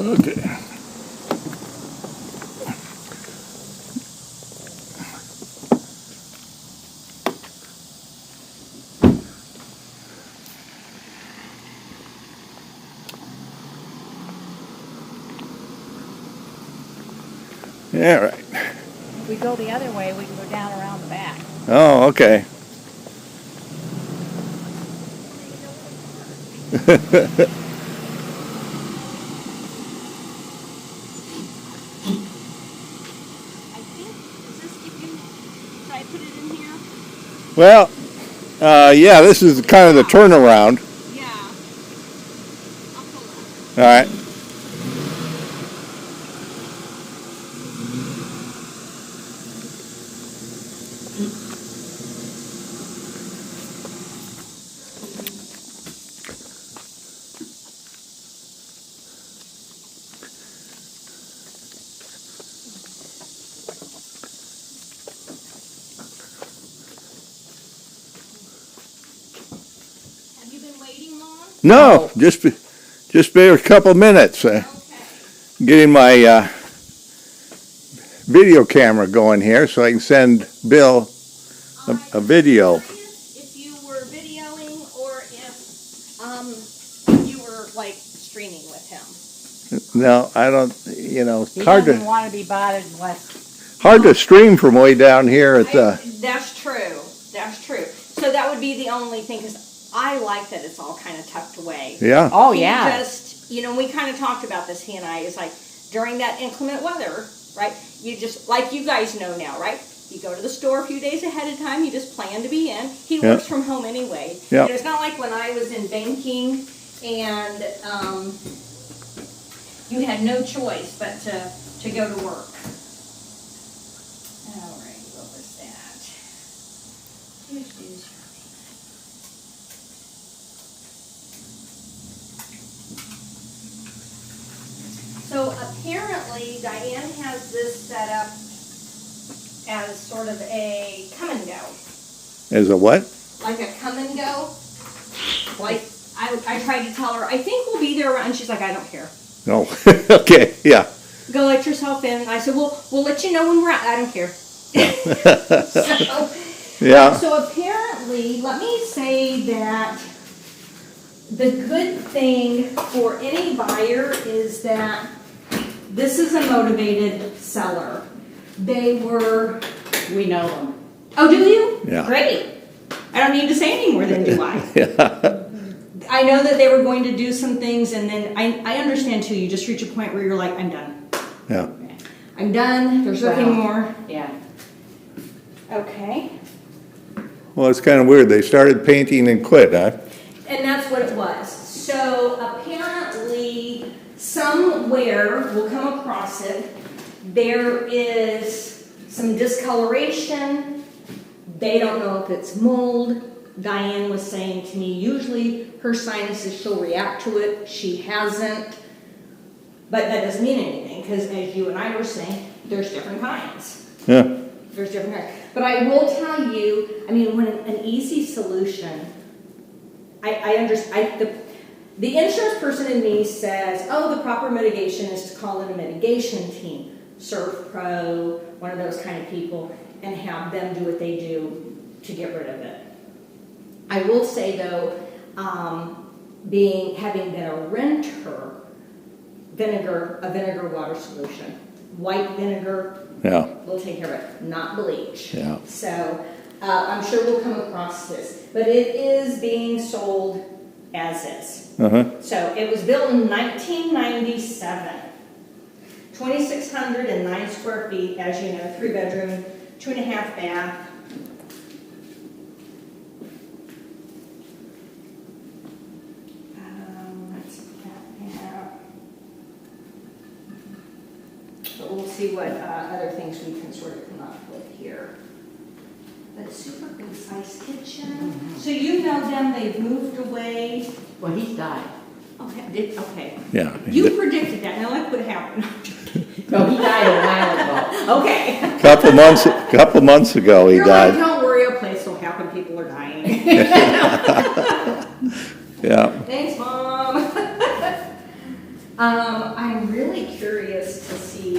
Okay. All right. If we go the other way, we can go down around the back. Oh, okay. Should I put it in here? Well, yeah, this is kind of the turnaround. Yeah. I'll pull it. All right. Have you been waiting long? No, just be a couple minutes. Okay. Getting my video camera going here so I can send Bill a video. If you were videoing or if you were like streaming with him. No, I don't. You know, it's He hard doesn't to want to be bothered unless. stream from way down here at the. That's true. That's true. So that would be the only thing, because I like that it's all kind of tucked away. Yeah. Oh He yeah. just, we kind of talked about this, he and I, is like, during that inclement weather, right, you just, like you guys know now, right, you go to the store a few days ahead of time, you just plan to be in. He Yeah. works from home anyway. Yeah. It's not like when I was in banking and you had no choice but to go to work. All right, what was that? So apparently Diane has this set up as sort of a come and go. As a what? Like a come and go. Like I tried to tell her, I think we'll be there around, and she's like, I don't care. No. Okay. Yeah. Go let yourself in. I said, we'll let you know when we're out. I don't care. Yeah. So apparently, let me say that the good thing for any buyer is that this is a motivated seller. They were, We know them. oh, do you? Yeah. Great. I don't need to say any more than do I. Yeah. I know that they were going to do some things, and then I understand too, you just reach a point where you're like, I'm done. Yeah. I'm done. There's nothing Wow. more. Yeah. Okay. Well, it's kind of weird. They started painting and quit, huh? And that's what it was. So apparently, somewhere, we'll come across it, there is some discoloration. They don't know if it's mold. Diane was saying to me, usually her sinuses, she'll react to it. She hasn't. But that doesn't mean anything, because as you and I were saying, there's different kinds. Yeah. There's different kinds. But I will tell you, I mean, when an easy solution, I understand. The insurance person in me says, oh, the proper mitigation is to call in a mitigation team, Surf Pro, one of those kind of people, and have them do what they do to get rid of it. I will say though, having been a renter, a vinegar water solution, white vinegar, Yeah. we'll take care of it, not bleach. Yeah. So I'm sure we'll come across this, but it is being sold as is. Uh-huh. So it was built in 1997, 2,609 square feet, as you know, 3-bedroom, 2.5 bath. Let's put that out. But we'll see what other things we can sort of come up with here. But super good sized kitchen. So you know them, they've moved away. Well, he's died. Okay, okay. Yeah. You predicted that. Now look what happened. No, he died a while ago. Okay. Couple months ago he You're died. like, don't worry, a place will happen. People are dying. Yeah. Thanks, Mom. I'm really curious to see.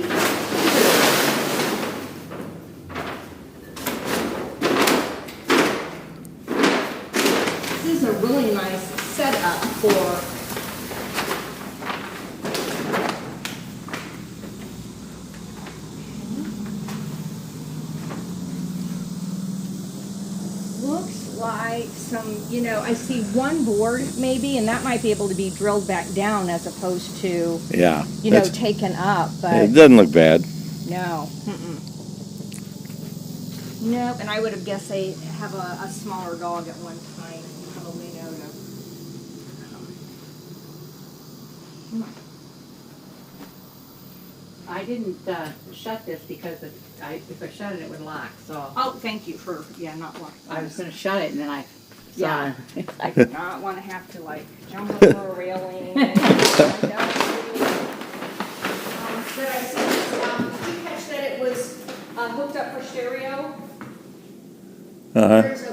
This is a really nice setup for. Looks like some, I see one board maybe, and that might be able to be drilled back down as opposed to, Yeah. It's- taken up, but It doesn't look bad. no. Nope, and I would have guessed they have a smaller dog at one time. You probably know I didn't shut this because if I shut it, it would lock. So Oh, thank you for, not locking. I was going to shut it, and then I Yeah. saw it. I do not want to have to jump over a railing. And anything like that. But I said, did you catch that it was hooked up for stereo? Uh-huh. There's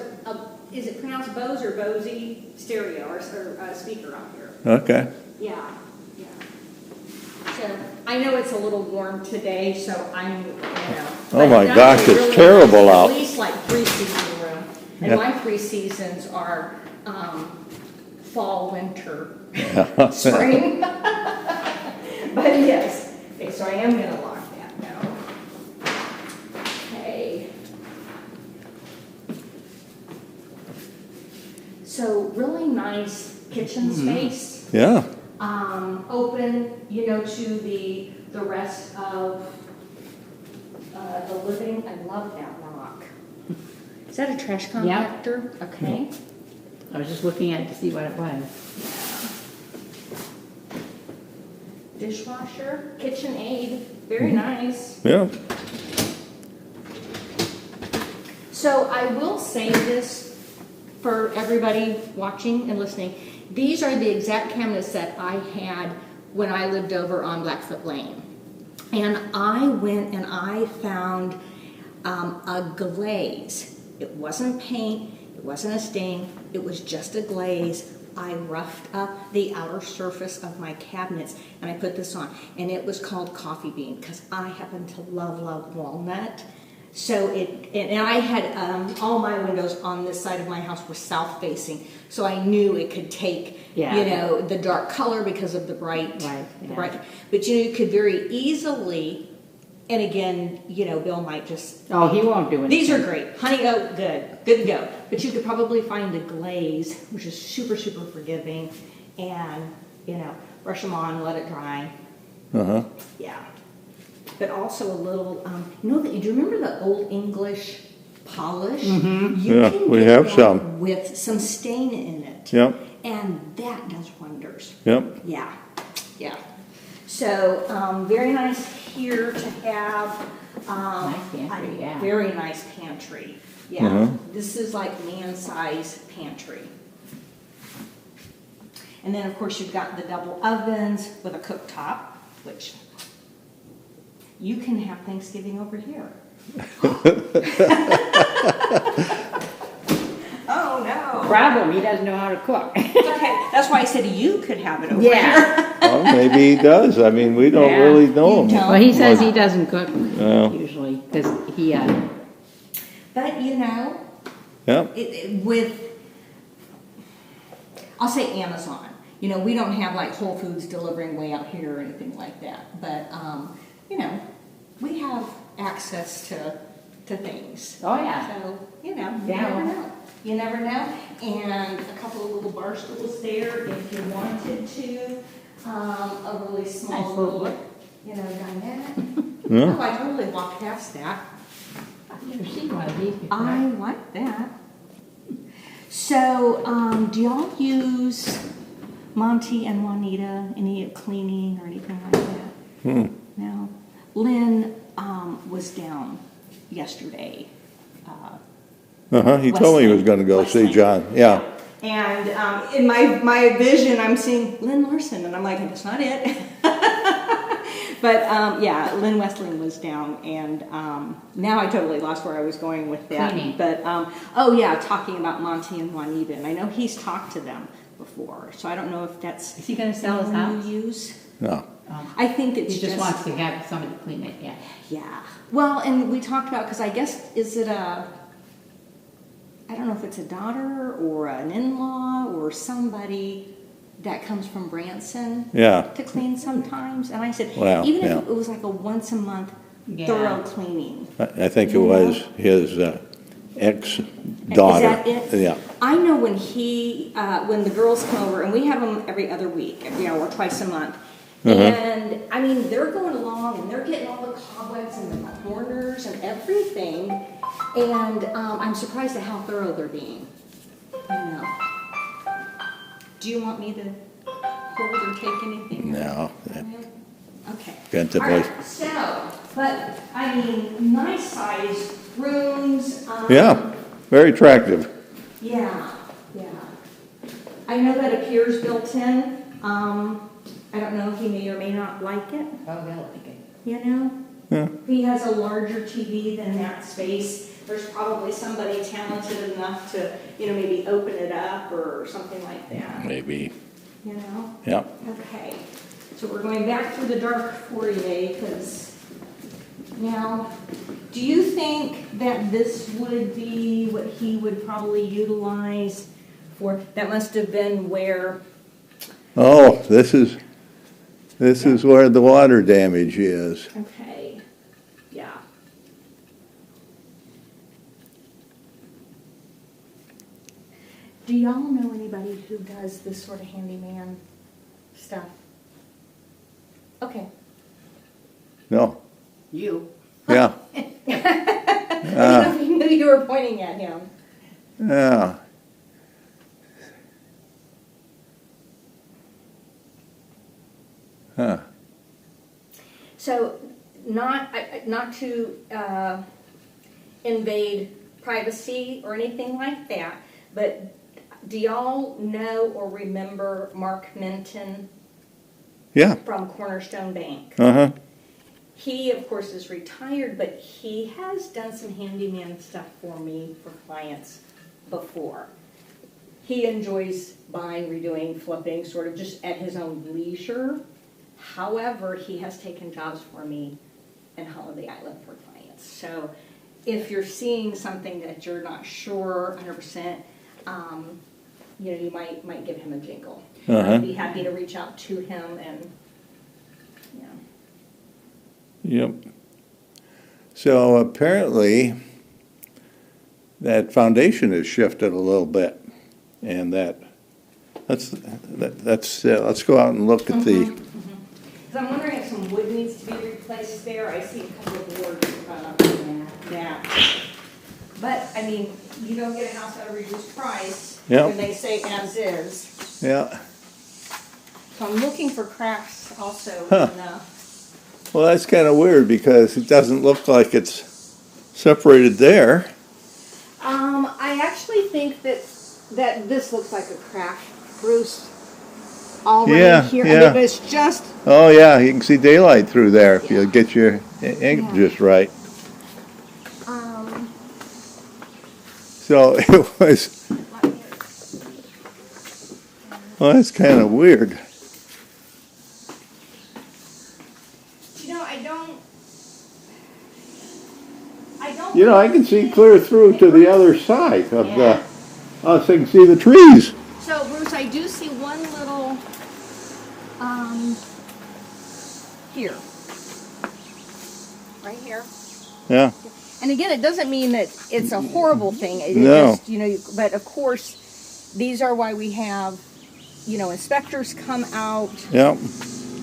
is it pronounced Bose or Bosey stereo or speaker out here? Okay. Yeah. So I know it's a little warm today, so I'm. Oh my but gosh, actually it's really terrible nice, out. At least like 3-season room, and Yeah. my 3 seasons are fall, winter, spring. But yes, okay, so I am going to lock that now. Okay. So really nice kitchen space. Yeah. Open, to the rest of the living. I love that rock. Is that a trash compactor? Okay. I was just looking at it to see what it was. Dishwasher, KitchenAid, very nice. Yeah. So I will say this for everybody watching and listening. These are the exact cabinets that I had when I lived over on Blackfoot Lane. And I went and I found a glaze. It wasn't paint, it wasn't a stain, it was just a glaze. I roughed up the outer surface of my cabinets and I put this on. And it was called Coffee Bean because I happen to love walnut. So and I had all my windows on this side of my house were south facing, so I knew it could take, the dark color because of the bright, bright. But you could very easily, and again, Bill might just. Oh, he won't do anything. These are great, honey oak, good to go. But you could probably find a glaze, which is super forgiving, and brush them on, let it dry. Uh-huh. Yeah. But also a little, do you remember the Old English polish? Mm-hmm. You Yeah, can we get have that some. with some stain in it. Yep. And that does wonders. Yep. Yeah. So, very nice here to have. Nice pantry, a yeah. Very nice pantry. Yeah. Uh-huh. This is like man-size pantry. And then, of course, you've got the double ovens with a cooktop, which you can have Thanksgiving over here. Oh, no. Problem, he doesn't know how to cook. Okay, that's why I said you could have it over Yeah. here. Well, maybe he does. I mean, we don't Yeah. really know You him. don't. Well, he says he doesn't cook Yeah. usually because he. But, Yep. I'll say Amazon. We don't have like Whole Foods delivering way out here or anything like that. But, we have access to things. Oh yeah. So, you never Yeah. know. You never know. And a couple of little bar stools there if you wanted to. A really small Nice little little, look. dinette. Yeah. Oh, I totally walked past that. I've never seen one of these before. I like that. So, do y'all use Monty and Juanita, any cleaning or anything like that? No. Lynn was down yesterday. Uh-huh. He told me he was going to go see Westlake. John. Yeah. And in my vision, I'm seeing Lynn Larson, and I'm like, that's not it. But yeah, Lynn Westling was down, and now I totally lost where I was going with that. Cleaning. But oh yeah, talking about Monty and Juanita, and I know he's talked to them before, so I don't know if that's Is he going to sell his anyone house? you use. No. I think it's He just wants to have somebody clean it, yeah. Yeah. Well, and we talked about, because I guess, I don't know if it's a daughter or an in-law or somebody that comes from Branson Yeah. to clean sometimes. And I said, Wow, even yeah. if it was like a once a month Yeah. thorough cleaning. I think it was his ex-daughter. Is that it? Yeah. I know when when the girls come over, and we have them every other week, or twice a month. And I mean, they're going along and they're getting all the cobwebs and the corners and everything. And I'm surprised at how thorough they're being. I know. Do you want me to hold or take anything? No. Okay. Got the All voice. right, so, but I mean, nice sized rooms. Yeah. Very attractive. Yeah, yeah. I know that appears built in. I don't know if he may or may not like it, Oh, they'll like it. you know? Yeah. If he has a larger TV than that space, there's probably somebody talented enough to, maybe open it up or something like that, Maybe. you know? Yeah. Okay, so we're going back through the dark foyer, because now, do you think that this would be what he would probably utilize for, that must have been where, Oh, this is where the water damage is. okay, yeah. Do y'all know anybody who does this sort of handyman stuff? Okay. No. You. Yeah. I didn't know if you knew you were pointing at him. Yeah. Huh. So, not to invade privacy or anything like that, but do y'all know or remember Mark Minton Yeah. from Cornerstone Bank? Uh-huh. He, of course, is retired, but he has done some handyman stuff for me, for clients, before. He enjoys buying, redoing, flipping, sort of just at his own leisure. However, he has taken jobs for me in Holiday Island for clients. So if you're seeing something that you're not sure 100%, you might give him a jingle. Uh-huh. I'd be happy to reach out to him and, Yep. So apparently, that foundation has shifted a little bit, and let's go out and look at the. Because I'm wondering if some wood needs to be replaced there. I see a couple of boards on that. But, I mean, you don't get a house at a reduced price Yeah. when they say as is. Yeah. So I'm looking for cracks also Huh. in the... Well, that's kind of weird because it doesn't look like it's separated there. I actually think that this looks like a crack, Bruce. Already Yeah, here. yeah. I mean, but it's just... Oh yeah, you can see daylight through there if you get your ink just right. So it was. Well, that's kind of weird. You know, I can see clear through to the other side of the. Oh, so you can see the trees. So, Bruce, I do see one little, here. Right here. Yeah. And again, it doesn't mean that it's a horrible thing. It No. just, but of course, these are why we have, inspectors come out. Yeah.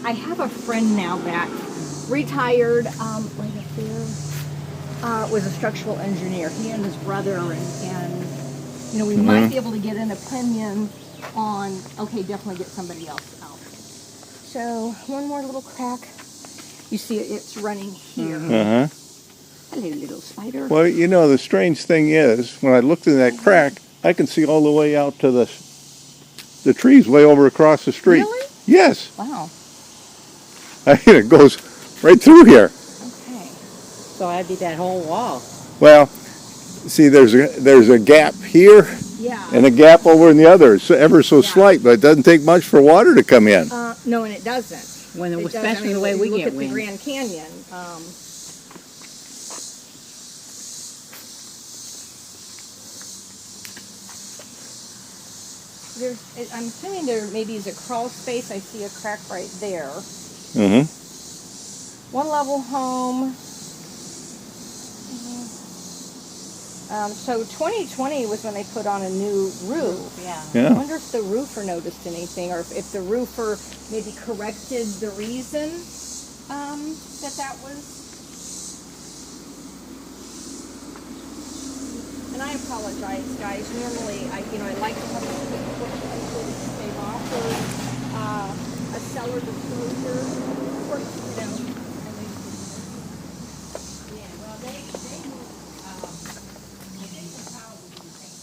I have a friend now that retired, right up there, was a structural engineer. He and his brother, and we might be able to get an opinion on, okay, definitely get somebody else out. So, one more little crack. You see it's running here. Uh huh. Hello, little spider. Well, the strange thing is, when I looked in that crack, I can see all the way out to the trees way over across the street. Really? Yes. Wow. I mean, it goes right through here. Okay. So that'd be that whole wall. Well, see, there's a gap here Yeah. and a gap over in the other. It's ever so slight, but it doesn't take much for water to come in. No, and it doesn't. When, It does, I especially mean, the way when we you look get at the wind. Grand Canyon. I'm assuming there maybe is a crawl space. I see a crack right there. Mm-hmm. One level home. So 2020 was when they put on a new roof. Yeah. I Yeah. wonder if the roofer noticed anything, or if the roofer maybe corrected the reason that was. And I apologize, guys. Normally, I like to have a quick picture. They've offered a seller disclosure. Of course, Yeah, well, they I think the power would be the same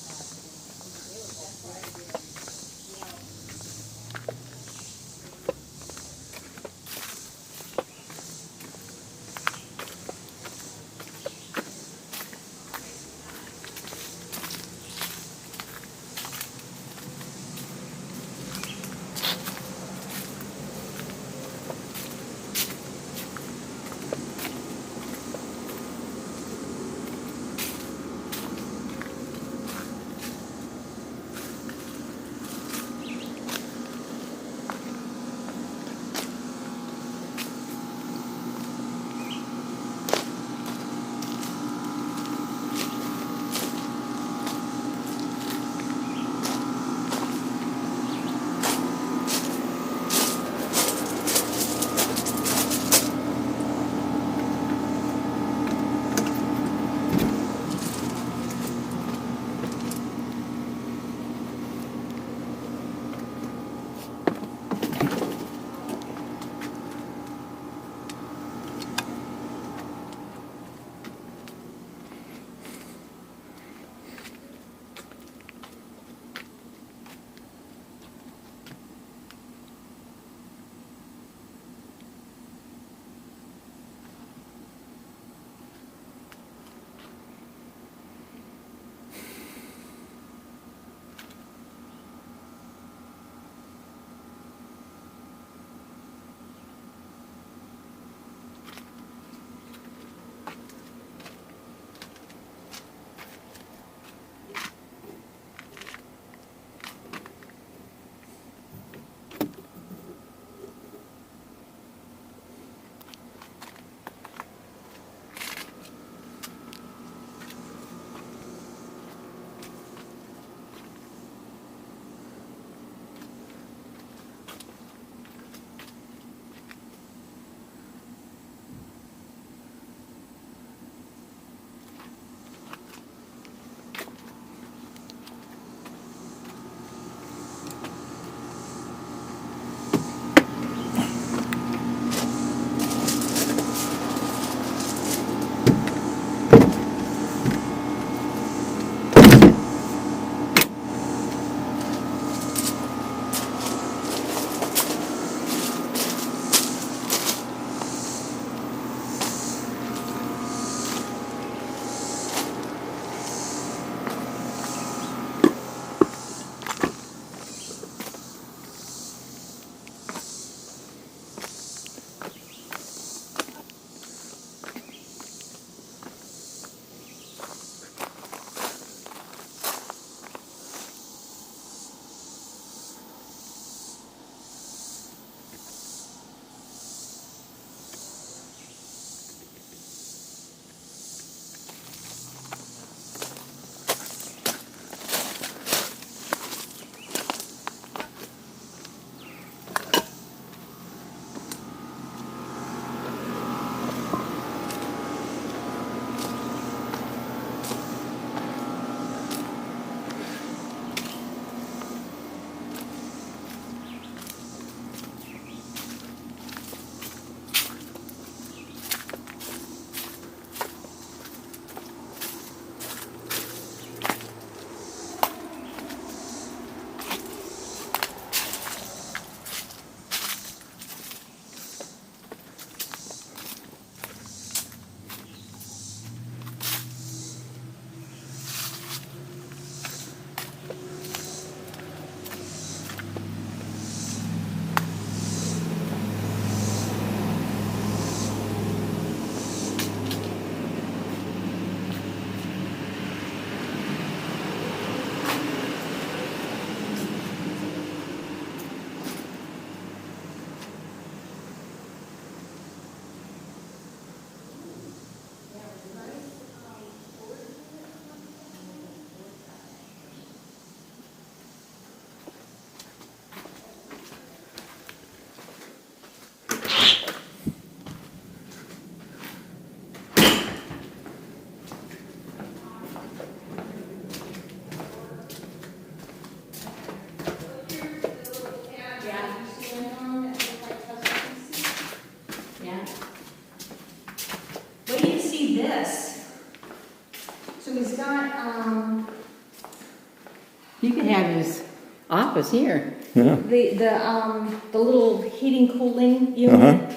have his office here. Yeah. The little heating cooling unit.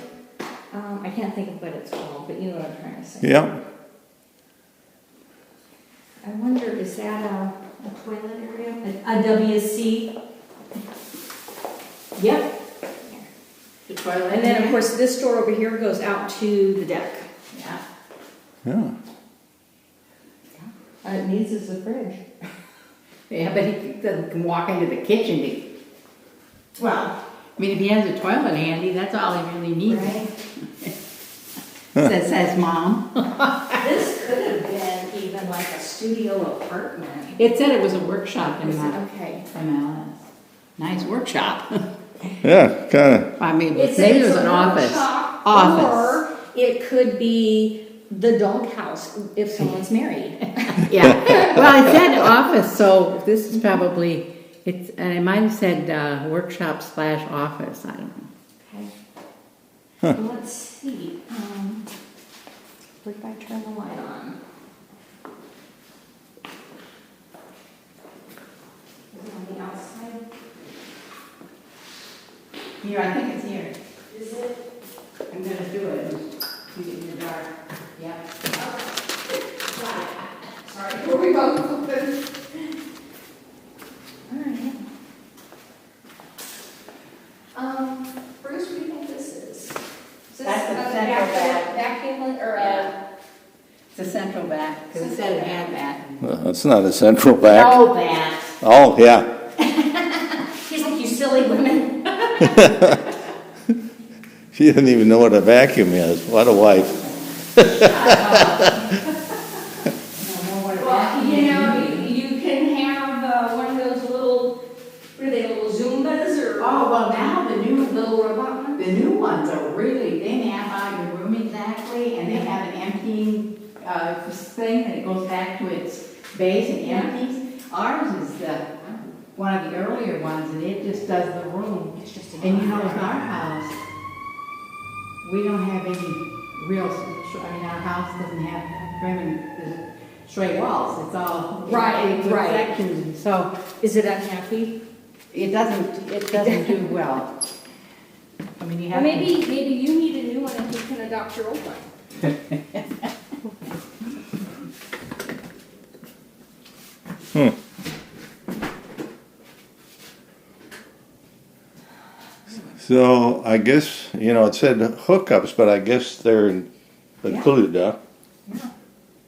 I can't think of what it's called, but you know what I'm trying to say. Yeah. I wonder, is that a toilet area? A WC? Yep. The toilet. And then, of course, this door over here goes out to the deck. Yeah. Yeah. It needs is a fridge. Yeah, but he can walk into the kitchen to, Well, I mean, if he has a toilet handy, that's all he really needs. right? Says mom. This could have been even like a studio apartment. It said it was a workshop in Is it my okay? MLS. Nice workshop. Yeah, kinda. I mean, It's maybe it was a an office. workshop, Office. or it could be the doghouse if someone's married. Yeah. Well, it said office, so this is probably, and it might have said workshop / office, I don't know. Okay. Well, let's see. Where did I turn the light on? Is it on the outside? Here, I think it's here. Is it? I'm gonna do it. Keep it in the dark. Yeah. Sorry, were we both open? All right. Bruce, what do you think this is? Is this That's the a central vacuum or Yeah. It's a central back, because it said it had that. That's not a central back. No, that. Oh, yeah. He's like, you silly women. She didn't even know what a vacuum is. What a wife. Well, you know, you can have one of those little, what are they, little Zumbas or? Oh, well, now the new, Little robot ones? the new ones are really, they map out your room exactly, and they have an emptying thing, and it goes back to its base and empties. Ours is one of the earlier ones, and it just does the room. It's just And you know, with our house, we don't have any real, I mean, our house doesn't have trim and straight walls. It's all Right, with right. sections. So Is it unhappy? it doesn't do well. I mean, you have Maybe you need a new one and you can adopt your old one. So I guess, it said hookups, but I guess they're included, Yeah.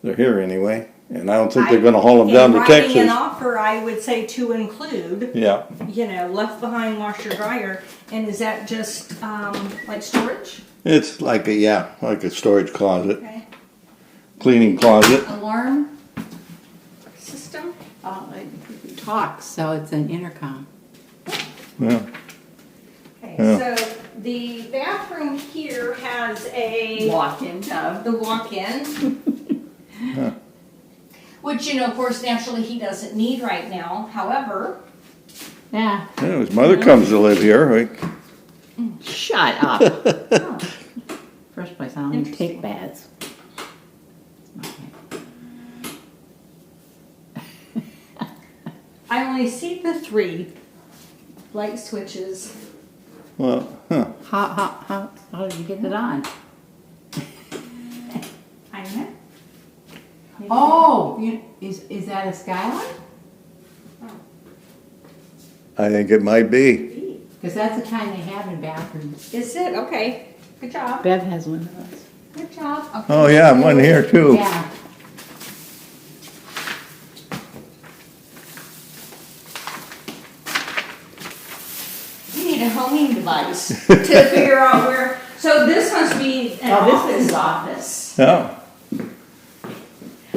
They're here anyway. And I don't think they're gonna haul them down to In writing an Texas. offer, I would say to include, Yeah. left behind washer dryer, and is that just, like storage? It's like a storage closet, Okay. cleaning closet. Alarm system? it talks, so it's an intercom. Yeah. Okay, Yeah. so the bathroom here has a, Walk-in tub. the walk-in, Which, of course, naturally he doesn't need right now. However, Yeah. Yeah, his mother comes to live here. Shut up. First place, I don't even take baths. I only see the 3 light switches. Well, How did you get it on? I don't know. Oh, is that a skylight? I think it might be. Because that's the kind they have in bathrooms. Is it? Okay, good job, Bev has one of those. good job. Oh, yeah, one here too. Yeah. you need a homing device to figure out where. So this must be an Oh, office. Yeah.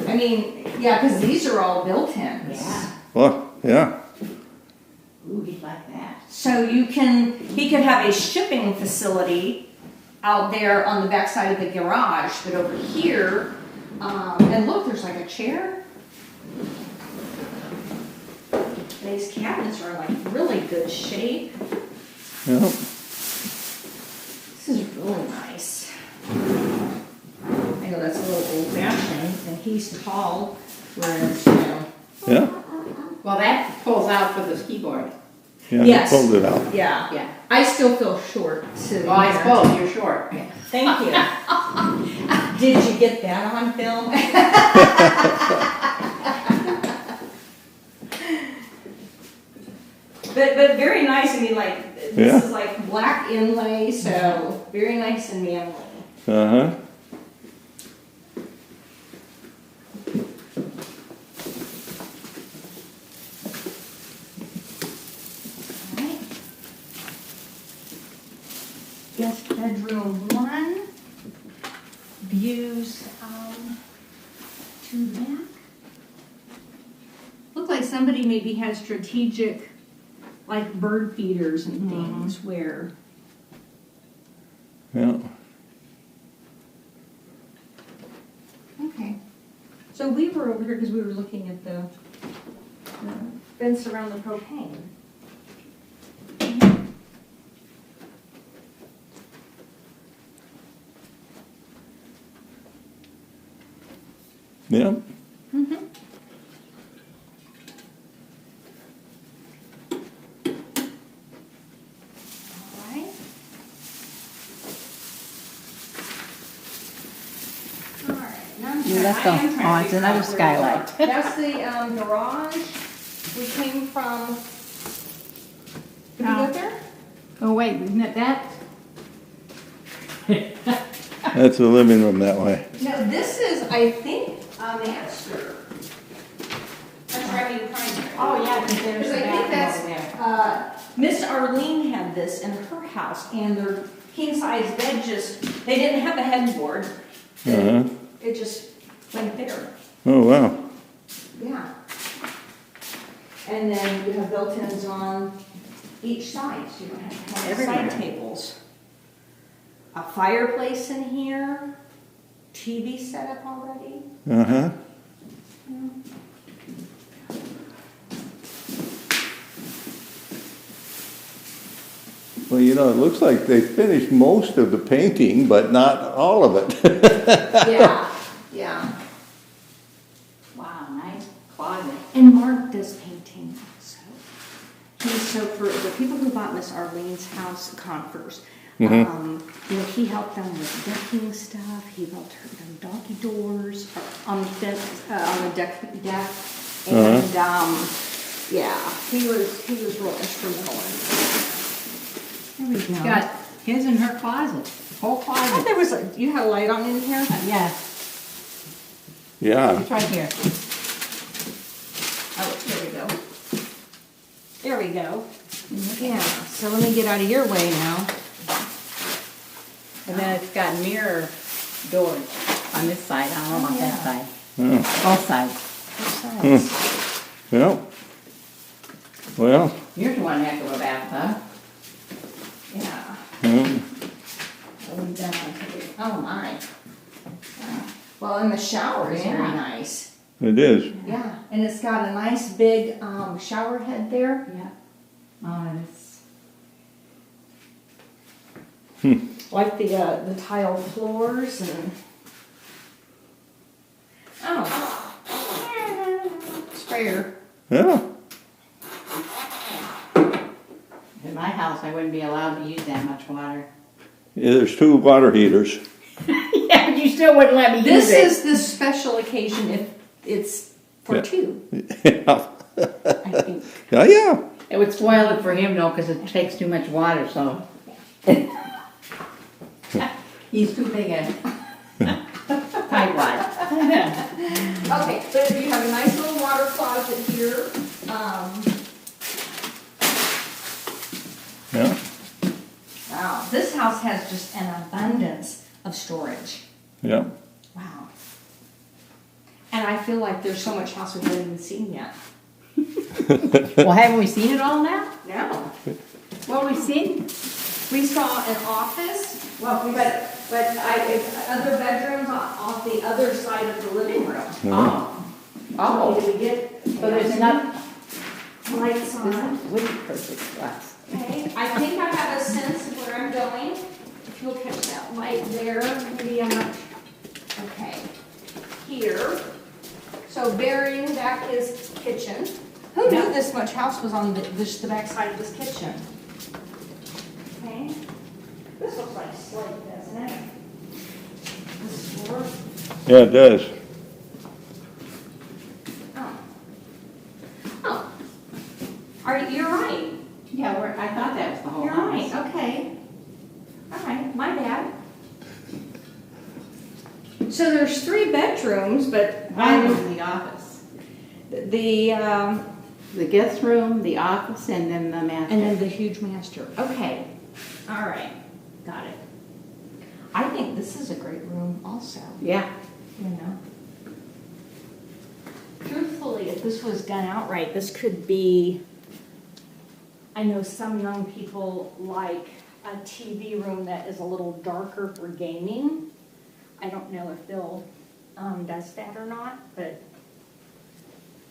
I mean, yeah, because these are all built-ins. Yeah. Well, yeah. Ooh, he'd like that. So he could have a shipping facility out there on the backside of the garage, but over here, and look, there's like a chair. These cabinets are in like really good shape. Yeah. This is really nice. I know that's a little old fashioned, and he's tall, whereas, Yeah. Well, that pulls out for the keyboard. Yeah, Yes. he pulled it out. Yeah. Yeah. I still feel short sitting Well, I here. suppose you're short. Thank you. Did you get that on film? But very nice. I mean, like, this Yeah. is like black inlay, so very nice and manly. Uh-huh. Alright. Guest bedroom 1. Views to the back. Look like somebody maybe has strategic, like bird feeders and things where. Yeah. Okay. So we were over here because we were looking at the fence around the propane. Yeah. Alright. Alright, You left them. Oh, it's another skylight. That's the garage. We came from. Did we No. go there? Oh, wait, isn't it that? That's the living room that way. No, this is, I think, a master. That's right, I mean primary. Oh, yeah, because there's Because a I think bathroom that's, over there. Miss Arlene had this in her house, and their king-size bed just, they didn't have a headboard. Uh-huh. It just went there, Oh, wow. yeah. And then you have built-ins on each side, so you don't have to have Everywhere. side tables. A fireplace in here, TV set up already. Uh-huh. Well, you know, it looks like they finished most of the painting, but not all of it. Yeah, yeah. Wow, nice closet. And Mark does painting also. So for the people who bought Miss Arlene's house, Confers, you know, he helped them with decking stuff. He helped her them donkey doors on the fence, on the deck, and yeah, he was real instrumental in that. There we go. Got his in her closet, whole I thought closet. there was a. You had a light on in here. Yeah, Yeah. it's right here. Oh, there we go. There we go. Yeah. So let me get out of your way now. And then it's got mirror doors on this side, I don't know about that side. Oh, Both sides. Sides. yeah. Well, Here's one heck of a bathtub. Yeah. Oh my. Well, and the shower is very Yeah. nice. it is. Yeah, and it's got a nice big shower head there. Yeah. Oh, it's, Like the tile floors and. Oh. Sprayer. Yeah. in my house, I wouldn't be allowed to use that much water. Yeah, there's 2 water heaters. Yeah, but you still wouldn't let me use This it. is the special occasion if it's for Yeah. 2, Yeah. I think. Yeah, yeah. It would spoil it for him though, because it takes too much water, so. He's too big a tightwad. Okay, but if you have a nice little water closet here, Yeah. wow, this house has just an abundance of storage. Yeah. Wow. And I feel like there's so much house we haven't even seen yet. Well, haven't we seen it all now? No. Well, we've seen, We saw an office, but other bedrooms off the other side of the living room. oh, Did we get? so there's enough. Lights This on. is really perfect glass. Okay, I think I have a sense of where I'm going. If you'll catch that light there, maybe I'm not, okay. Here, so burying back is kitchen. Who knew this much house was on the backside of this kitchen? Okay. This looks like slate, doesn't it? This floor. Yeah, it does. Oh. Oh. You're right. Yeah, I thought that was the whole You're house. right, okay. All right, my bad. So there's 3 bedrooms, but One was the office. the, The guest room, the office, and then the master. and then the huge master. Okay, all right, got it. I think this is a great room also, Yeah. you know. Truthfully, if this was done outright, this could be, I know some young people like a TV room that is a little darker for gaming. I don't know if Bill does that or not, but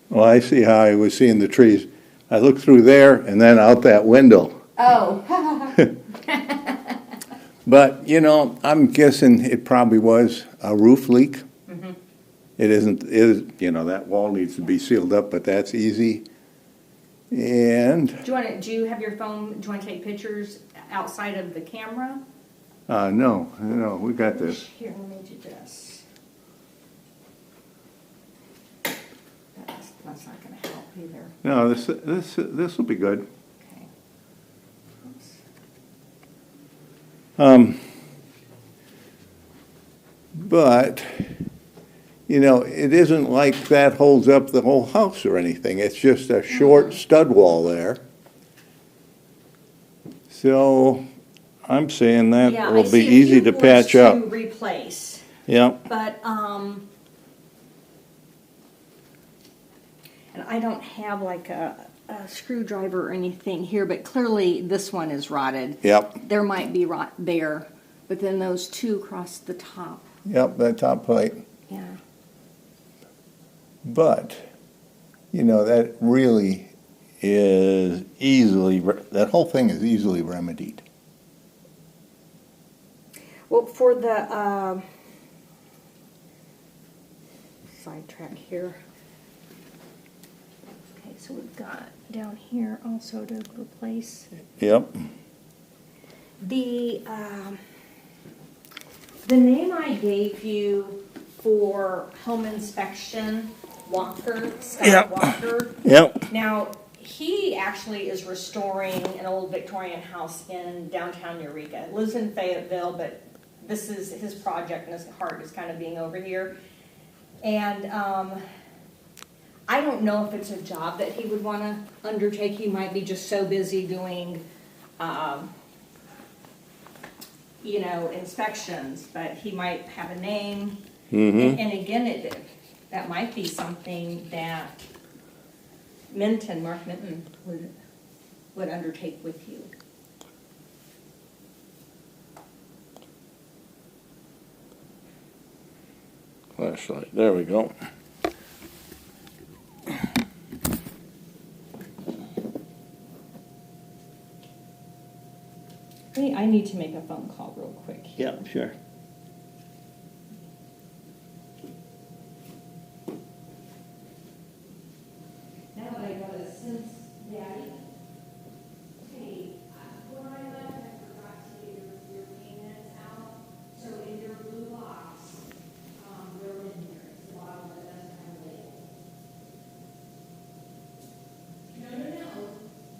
Well, I see how I was seeing the trees. I looked through there and then out that window. oh, But, you know, I'm guessing it probably was a roof leak. It isn't, you know, that wall needs to be sealed up, but that's easy. And, Do you have your phone, do you want to take pictures outside of the camera? no, we got this. Here, let me do this. That's not gonna help either. No, this will be good. Okay. Oops. But, you know, it isn't like that holds up the whole house or anything. It's just a short stud wall there. So I'm saying that Yeah, I will be see a easy few to boards patch up. to replace, Yeah, but, and I don't have like a screwdriver or anything here, but clearly this one is rotted. yep, There might be rot there, but then those 2 across the top, yep, that top plate. yeah. But, you know, that really is that whole thing is easily remedied. Well, for the, sidetrack here. Okay, so we've got down here also to replace. Yep, The name I gave you for home inspection, Walker, Scott Yep. Walker. yep, Now, he actually is restoring an old Victorian house in downtown Eureka. Lives in Fayetteville, but this is his project and his heart is kind of being over here. And I don't know if it's a job that he would want to undertake. He might be just so busy doing, you know, inspections, but he might have a name. And again, that might be something that Mark Minton would undertake with you. flashlight, there we go. I need to make a phone call real quick. Yeah, sure. Now that I got a sense, Daddy. Hey, when I left, I forgot to get your payments out. So in your blue box, they're in here. It's the bottom that doesn't have a label. No.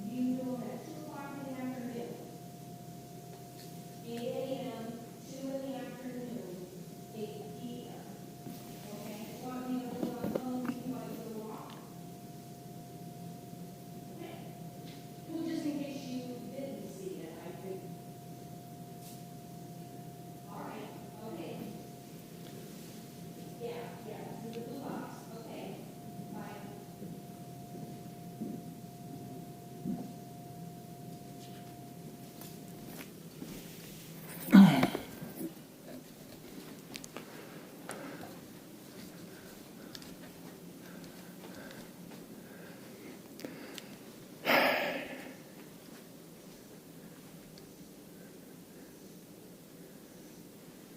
You do them at 2 o'clock in the afternoon. 8 a.m., 2 in the afternoon, 8 p.m. Okay? Want me to hold on phone while you go off? Okay. Well, just in case you didn't see it, I could. All right, okay. Yeah, to the blue box, okay. Bye.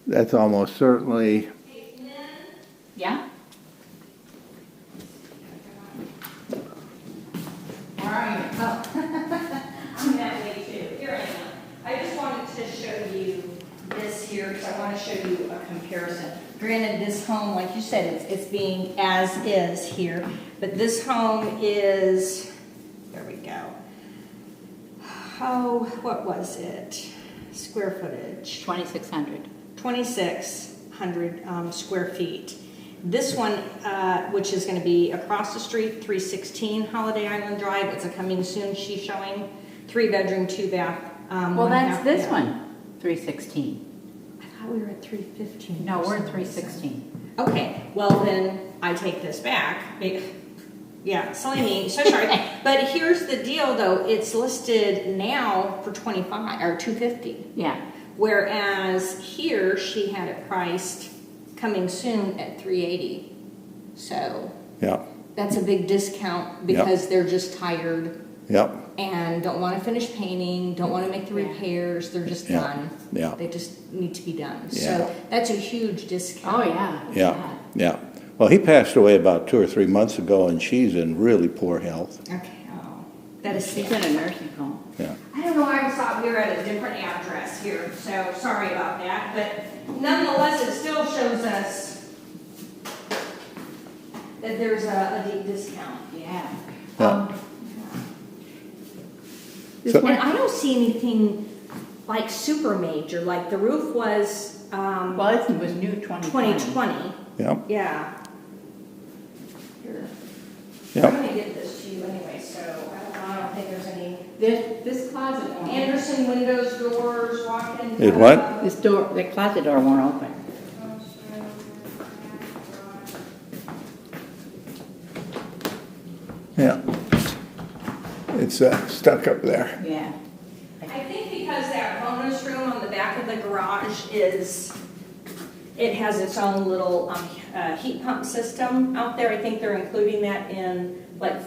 That's almost certainly, Yeah? this here because I want to show you a comparison. Granted, this home, like you said, it's being as is here, but this home is, there we go. Oh, what was it? Square footage. 2,600. 2,600 square feet. This one, which is going to be across the street, 316 Holiday Island Drive. It's a coming soon. She's showing 3-bedroom, 2-bath. Well, that's this one, 316. I thought we were at 315. No, we're at 316. Okay, well then I take this back. Yeah, silly me, so sorry. But here's the deal though, it's listed now for 25 or 250. Yeah. Whereas here she had it priced coming soon at 380. So Yeah, that's a big discount because they're just tired yep, and don't want to finish painting, don't want to make the repairs, they're just Yeah. done. Yeah. They just need to be done. Yeah. So that's a huge discount. Oh, yeah. yeah, yeah. Well, he passed away about 2 or 3 months ago, and she's in really poor health. Okay, oh, that is She's in a nursing home. Yeah, I don't know why I thought we were at a different address here, so sorry about that, but nonetheless, it still shows us that there's a deep discount. Yeah. yeah. This So- one, And I don't see anything like super major, like the roof was, well, it was new 2020. 2020, Yeah, yeah. Here. I'm yeah. gonna get this to you anyway, so I don't think there's any. This closet won't open. Anderson windows, doors, walk-in. It what? This door, the closet door won't open. Yeah. It's stuck up there. Yeah. I think because that bonus room on the back of the garage it has its own little heat pump system out there. I think they're including that in like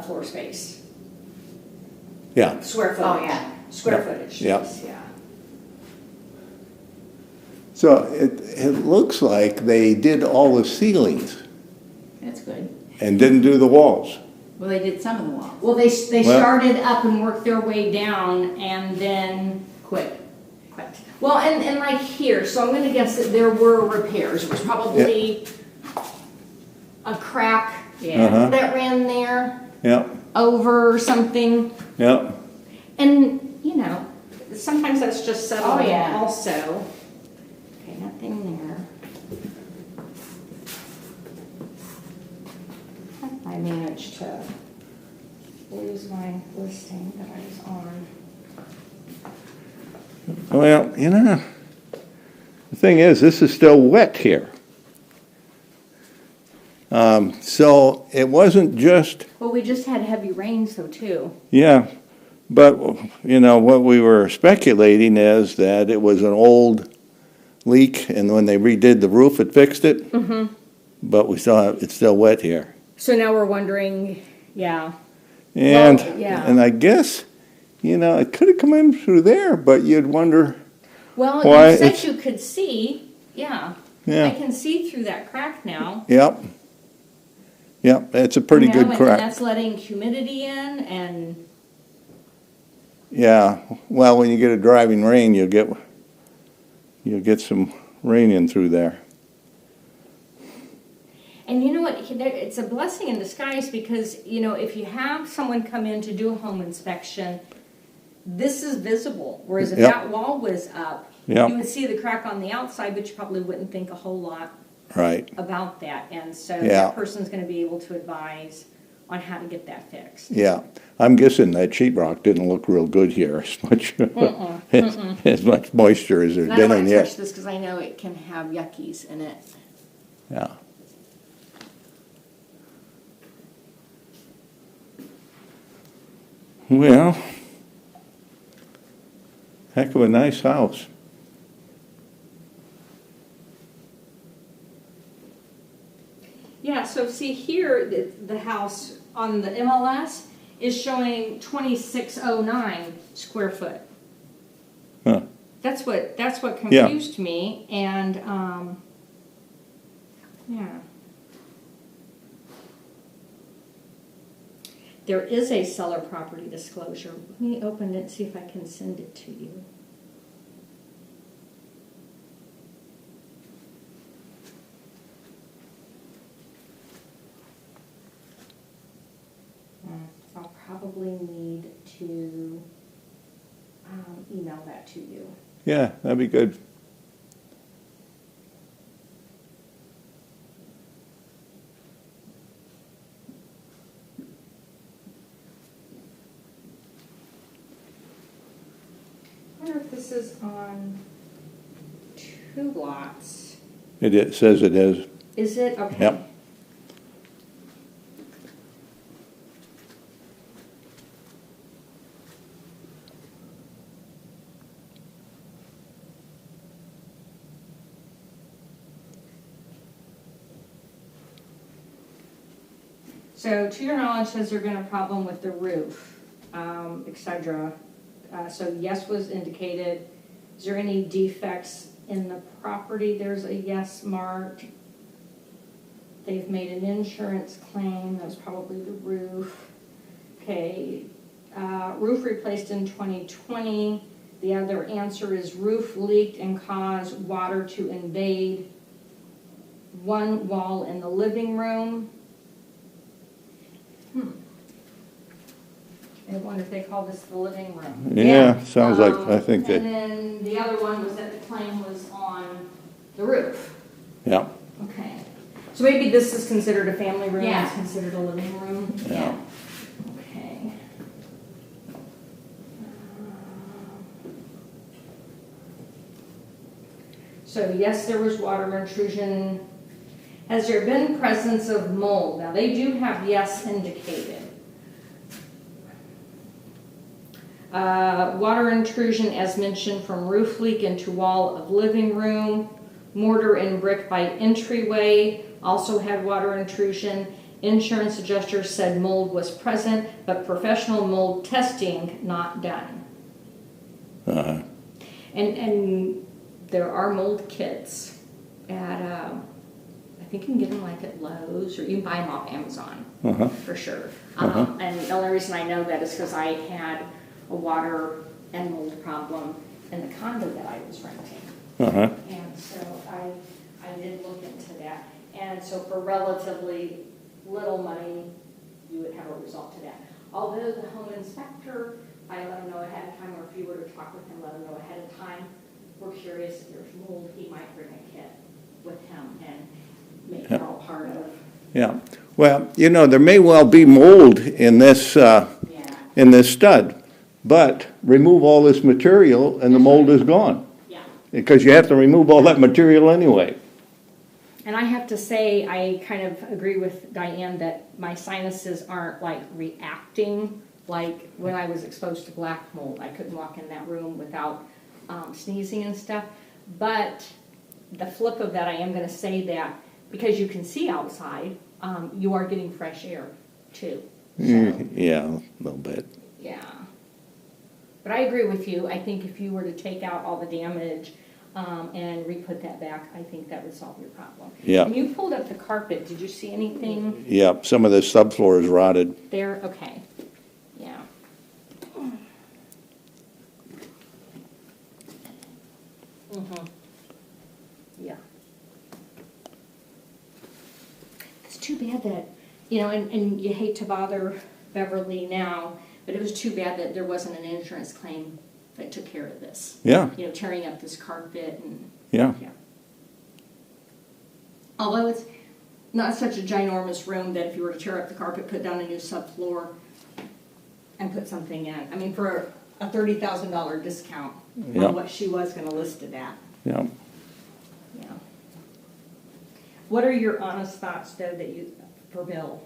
floor space, Yeah, square footage. Oh, yeah. Square Yeah. footage. Yeah. Yes, yeah. so it looks like they did all the ceilings That's good. and didn't do the walls. Well, they did some of the walls. Well, they Well- started up and worked their way down and then Quit. quit. Well, and like here, so I'm going to guess that there were repairs. It was probably a crack Yeah. Uh-huh. that ran there Yeah, over something. yeah, And, you know, sometimes that's just settling Oh, yeah. also. Okay, nothing there. I managed to lose my listing that I was on. well, the thing is, this is still wet here. So it wasn't just, Well, we just had heavy rains though, too. yeah, but, what we were speculating is that it was an old leak, and when they redid the roof, it fixed it. Mm-hmm. But it's still wet here. So now we're wondering, yeah. And, Well, yeah. and I guess, it could have come in through there, but you'd wonder, Well, Why, you said it's- you could see, yeah. I yeah, can see through that crack now. yep. Yep, it's a pretty good And crack. that's letting humidity in and, Yeah, well, when you get a driving rain, you'll get some rain in through there. and you know what, it's a blessing in disguise because, if you have someone come in to do a home inspection, this is visible, whereas if Yep. that wall was up, Yep. you would see the crack on the outside, but you probably wouldn't think a whole lot Right, about that. And so Yeah. that person's gonna be able to advise on how to get that fixed. yeah. I'm guessing that sheetrock didn't look real good here, as much moisture as there's And I been don't in wanna here. touch this because I know it can have yuckies in it. Yeah. Well, heck of a nice house. Yeah, so see here, the house on the MLS is showing 2609 square foot. Huh. That's what Yeah. confused me, and yeah. There is a seller property disclosure. Let me open it and see if I can send it to you. probably need to email that to you. Yeah, that'd be good. I wonder if this is on 2 lots. It says it is. Is it? Okay. Yep. So to your knowledge, has there been a problem with the roof, et cetera? So yes was indicated. Is there any defects in the property? There's a yes marked. They've made an insurance claim. That was probably the roof. Okay. Roof replaced in 2020. The other answer is roof leaked and caused water to invade one wall in the living room. I wonder if they call this the living room. Yeah, sounds like, I think And that, then the other one was that the claim was on the roof. yeah, Okay. So maybe this is considered a family room, Yeah. it's considered a living room? yeah. Okay. So yes, there was water intrusion. Has there been presence of mold? Now, they do have yes indicated. Water intrusion, as mentioned, from roof leak into wall of living room. Mortar and brick by entryway also had water intrusion. Insurance adjuster said mold was present, but professional mold testing not done. Uh, And there are mold kits at, I think you can get them like at Lowe's, or you can buy them off Amazon, uh-huh, for sure. Uh-huh. And the only reason I know that is because I had a water and mold problem in the condo that I was renting. uh-huh, And so I did look into that. And so for relatively little money, you would have a result to that. Although the home inspector, I let him know ahead of time, or if you were to talk with him, let him know ahead of time. We're curious if there's mold, he might bring a kit with him and make it all part of. yeah. Well, there may well be mold in this, Yeah. in this stud, but remove all this material and the mold is gone. Yeah. Because you have to remove all that material anyway. And I have to say, I kind of agree with Diane that my sinuses aren't like reacting like when I was exposed to black mold. I couldn't walk in that room without sneezing and stuff. But the flip of that, I am going to say that because you can see outside, you are getting fresh air too. So, Yeah, a little bit. yeah. But I agree with you. I think if you were to take out all the damage and re-put that back, I think that would solve your problem. Yeah. When you pulled up the carpet, did you see anything Yeah, some of the subfloor is rotted. there? Okay. Yeah. Mm-hmm. Yeah. It's too bad that, and you hate to bother Beverly now, but it was too bad that there wasn't an insurance claim that took care of this. Yeah, Tearing up this carpet and, yeah, yeah. Although it's not such a ginormous room that if you were to tear up the carpet, put down a new subfloor and put something in. I mean, for a $30,000 discount Yeah. on what she was gonna list it at. yeah. Yeah. What are your honest thoughts, though, for Bill?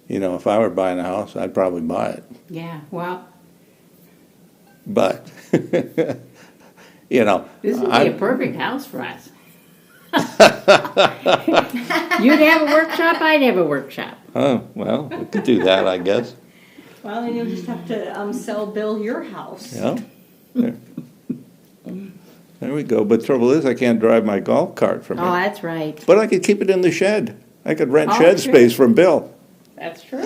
If I were buying a house, I'd probably buy it. Yeah, well, But, this would be I- a perfect house for us. You'd have a workshop, I'd have a workshop. oh, well, we could do that, I guess. Well, then you'll just have to sell Bill your house. Yeah. There we go. But trouble is, I can't drive my golf cart from Oh, here. that's right. But I could keep it in the shed. I could rent Oh, shed sure. space from Bill. That's true.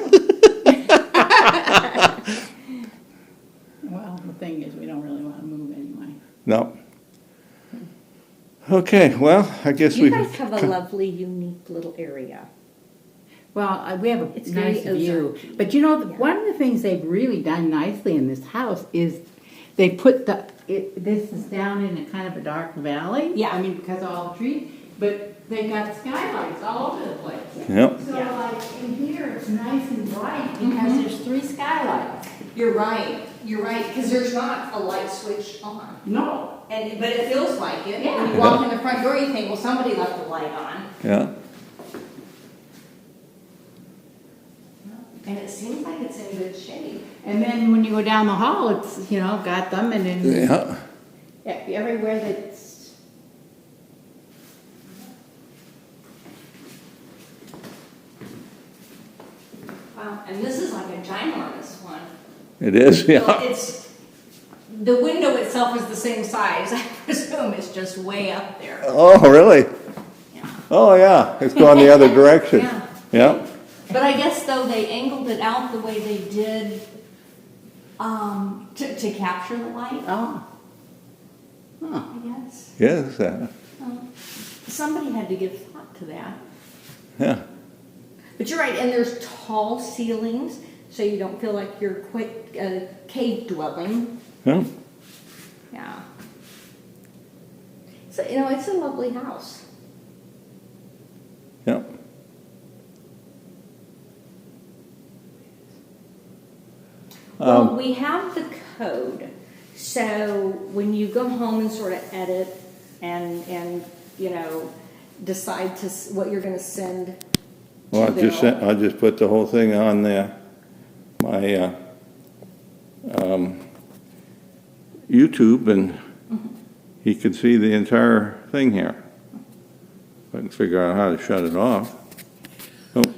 Well, the thing is, we don't really want to move anyway. No. Okay, well, I guess You we. guys have a lovely, unique little area. Well, we have a It's very nice view, Ozarky. but you know, Yeah. one of the things they've really done nicely in this house is they put this is down in a kind of a dark valley. Yeah. I mean, because of all the trees, but they got skylights all over the place. Yep. So Yeah. like in here, it's nice and bright because there's 3 skylights. You're right, because there's not a light switch on. No. But it feels like it. Yeah. When you walk in the front door, you think, well, somebody left the light on. Yeah. And it seems like it's in good shape. And then when you go down the hall, it's, you know, got them and then Yeah. everywhere that's, Wow, and this is like a ginormous one. It is, Well, yeah. it's, the window itself is the same size. I presume it's just way up there. Oh, really? Yeah. Oh, yeah. It's gone the other direction. Yeah. Yeah. But I guess though they angled it out the way they did to capture the light, oh. Huh. I guess. Yes. Somebody had to give thought to that. Yeah. But you're right, and there's tall ceilings, so you don't feel like you're quite cave dwelling. Yeah. Yeah. So, you know, it's a lovely house. Yeah. Well, we have the code, so when you go home and sort of edit and you know, decide what you're gonna send Well, to Bill. I'll just put the whole thing on my YouTube, and he can see the entire thing here. If I can figure out how to shut it off.